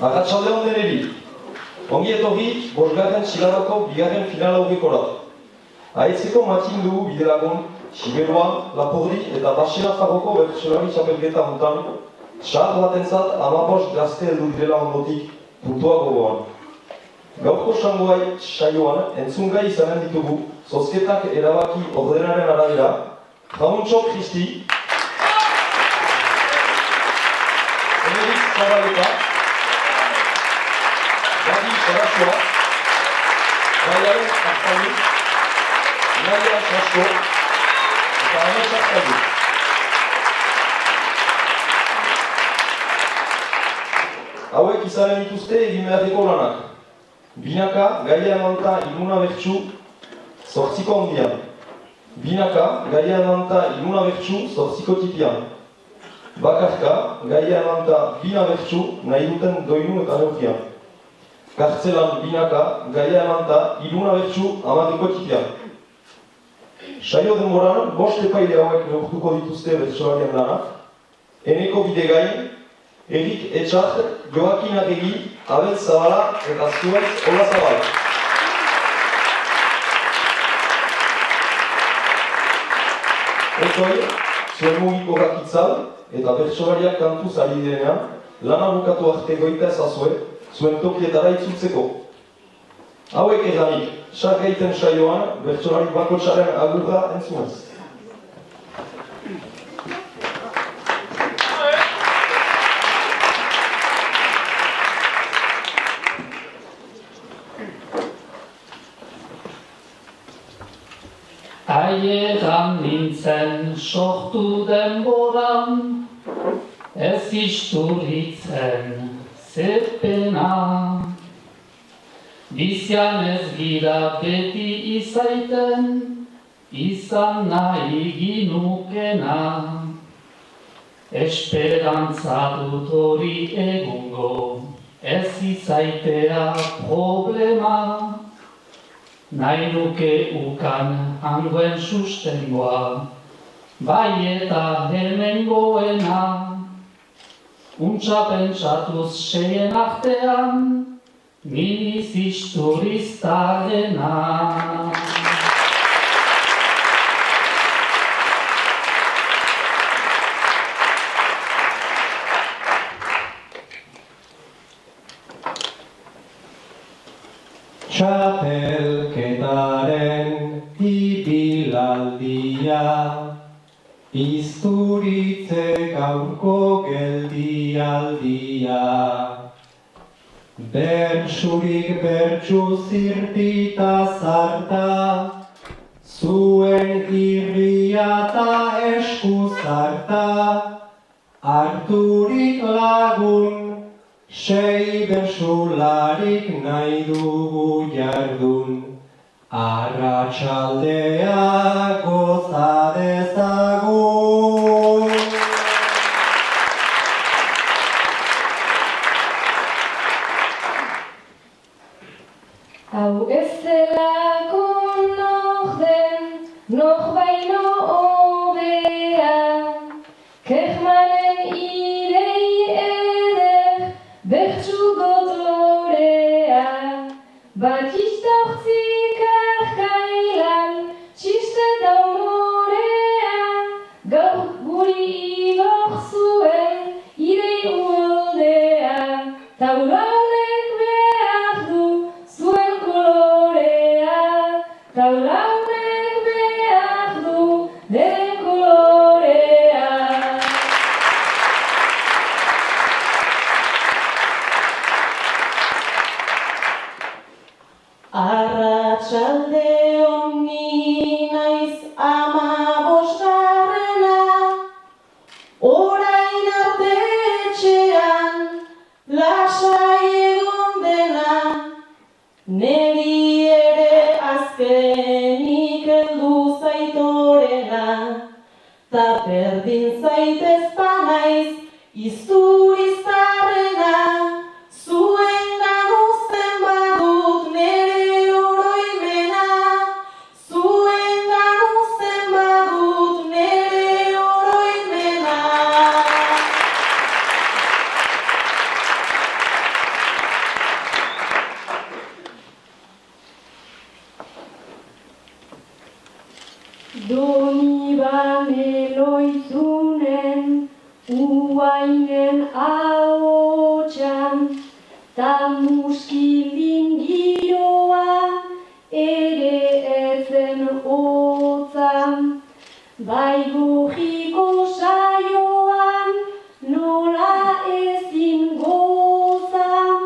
Arratsalde on deneri. Ongi etorri, bosgarren Txilarroko bigarren final aurrekora. Ahetzeko matin dugu bidelagun, Siberuan, Lapurdi eta Basena Farroko bertsolari txapelketa hontan, txar batentzat 15 gazte heldu direla ondotik puntua gogoan. Gaurko saioan entzungai izanen ditugu, zozketak erabaki ordenaren arabera, Jauntxo Kristi, Emerik Zabaleta, Gadi Sarasua, Gaiaren Artani, Nadia Sasko, eta Ane Sarkazu. Hauek izanen dituzte egin beharreko lanak. Binaka, gaia emanta iluna bertsu, 8 ondian. Binaka, gaia emanta iluna bertsu, 8 tipian. Bakarka, gaia emanta bina bertsu, nahi duten doinu eta neurkian. Kartzelan binaka, gaia emanta iluna bertsu, 10 tipian. Saio denboran, 5 epaile hauek neurtuko dituzte bertsolarien lanak. Eneko Bidegain, Erik Etxar, Joakin Arregi, Abel Zabala eta Zuaitz Ola Zabala. Otoi, zuen mugiko gakitzal eta bertsolariak kantuz ari direnean, lana bukatu arte goita ezazue, zuen tokietara itzultzeko. Hauek edanik, txar gaiten saioan, bertsolari bakotxaren agurra entzunez. Aieran nintzen sortu denboran, ez isturitzen zepena. Bizian ez gira beti izaiten, izan nahi ginukena. Esperantza dut hori egungo, ez izaitea problema. Nahi nuke ukan hangoen sustengoa, bai eta hemengoena. Untxa pentsatuz seien artean, miniz isturiztarena. Txapelketaren ibilaldia, Isturitze gaurko geldialdia. Bertsurik bertsu zirpita zarta, zuen irria ta esku zarta, harturik lagun, 6 bersularik nahi dugu jardun, arratsaldea goza dezagun. Hau ez zelako noch den, noch baino hobea, Kechmanen idei eder, bertsu gotorea, bat istortzik ahkailan, txiste daumorea, gaur guri igor zuen, idei uoldea, taulaunek behar du, zuen kolorea, taulaunek behar du, deren kolorea. Arratsalde honi naiz 15garrena, orain arte etxean lasai egon dena, neri ere azkenik heldu zaitorena, ta berdin zaitez banaiz isturiztarrena, zuengan uzten badut nere oroimena, zuengan uzten badut nere oroimena. Uainen ahotsan, ta muskildin giroan, ere etzen hotzan, bai gojiko saioan, nola ezin gozan,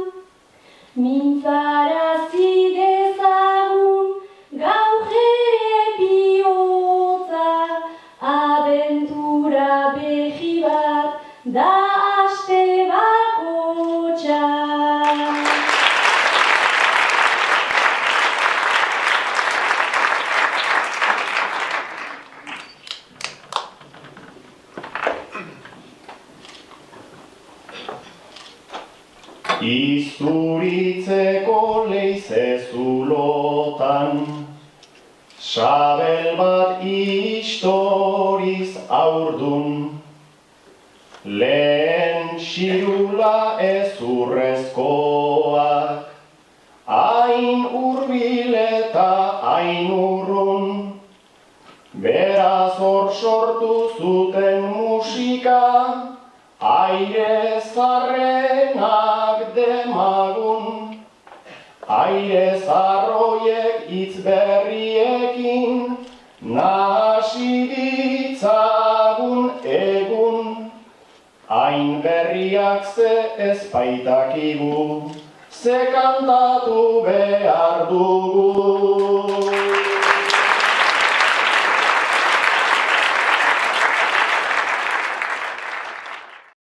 mintzarazi dezagun, gaur ere bihotza, abentura behi bat, da aste bakotxa. Izuritzeko leize zulotan, sabel bat istoriz aurdun, lehen xirula ezurrezkoak, hain hurbil eta hain urrun, beraz hor sortu zuten musika, aire zarrenak demagun, aire zarroiek hitz berriekin, nahasi ditzagun egun, hain berriak ze ez baitakigu, ze kantatu behar dugu.